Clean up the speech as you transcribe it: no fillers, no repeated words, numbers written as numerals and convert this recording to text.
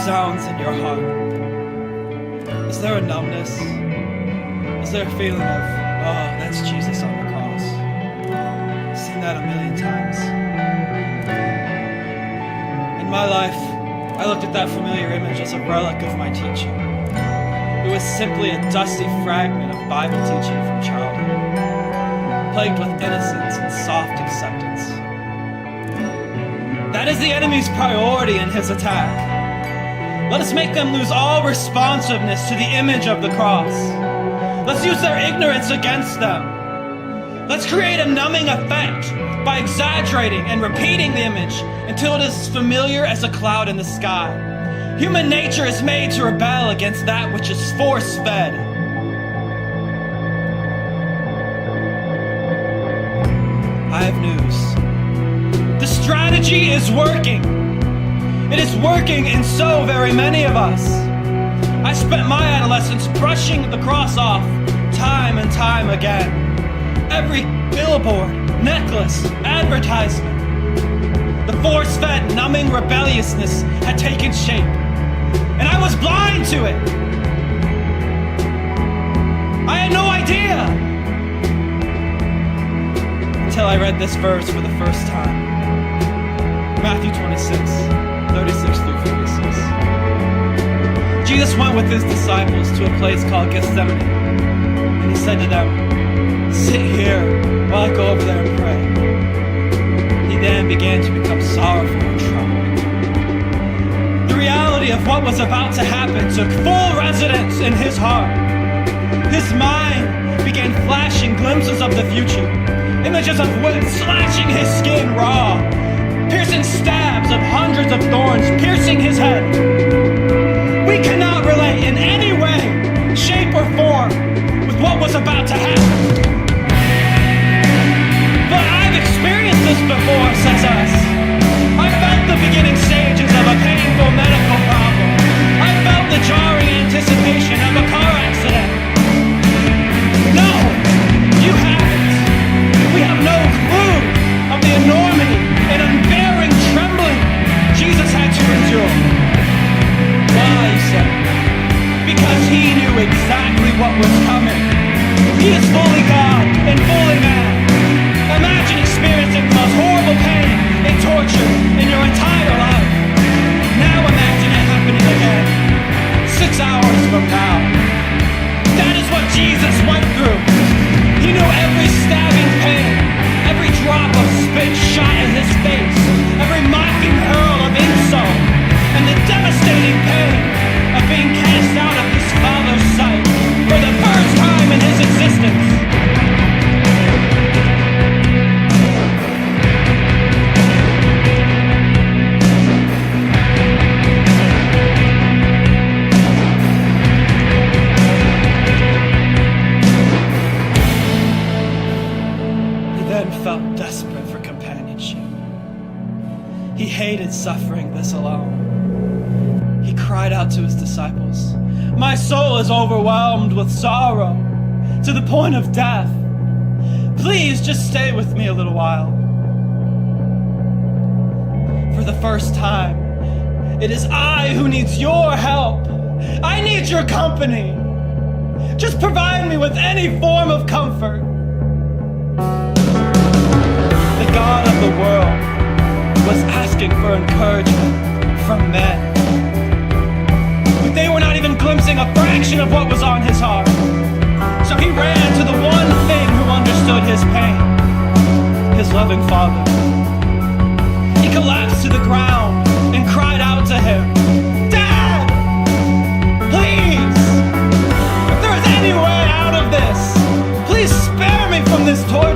sounds in your heart? Is there a numbness? Is there a feeling of, oh, that's Jesus on the cross? I've seen that a million times. In my life, I looked at that familiar image as a relic of my teaching. It was simply a dusty fragment of Bible teaching from childhood, plagued with innocence and soft acceptance. That is the enemy's priority in his attack. Let us make them lose all responsiveness to the image of the cross. Let's use their ignorance against them. Let's create a numbing effect by exaggerating and repeating the image until it is as familiar as a cloud in the sky. Human nature is made to rebel against that which is force-fed. I have news. The strategy is working. It is working in so very many of us. I spent my adolescence brushing the cross off time and time again. Every billboard, necklace, advertisement. The force-fed, numbing rebelliousness had taken shape, and I was blind to it. I had no idea until I read this verse for the first time. Matthew 26:36 through 46. Jesus went with his disciples to a place called Gethsemane, and he said to them, "Sit here while I go over there and pray." He then began to become sorrowful and troubled. The reality of what was about to happen took full residence in his heart. His mind began flashing glimpses of the future, images of wood slashing his skin raw, piercing stabs of hundreds of thorns piercing his head. We cannot relate in any way, shape, or form with what was about to happen. But I've experienced this before, says us. I felt the beginning stages of a painful medical problem. I felt the jarring anticipation of a car accident. No, you haven't. We have no clue of the enormity and unbearing trembling Jesus had to endure. Why, you say? Because he knew exactly what was coming. He is fully God and fully man. Imagine experiencing the most horrible pain and torture in your entire life. Now imagine it happening again, 6 hours from now. That is what Jesus went through. He knew every stabbing pain, every drop of spit shot in his face, every mocking hurl of insult, and the devastating pain of being cast out of his Father's sight for the first time in his existence. Felt desperate for companionship. He hated suffering this alone. He cried out to his disciples, "My soul is overwhelmed with sorrow to the point of death. Please just stay with me a little while." For the first time, it is I who needs your help. I need your company. Just provide me with any form of comfort. The God of the world was asking for encouragement from men. But they were not even glimpsing a fraction of what was on his heart. So he ran to the one thing who understood his pain, his loving Father. He collapsed to the ground and cried out to him, "Dad, please, if there is any way out of this, please spare me from this torture.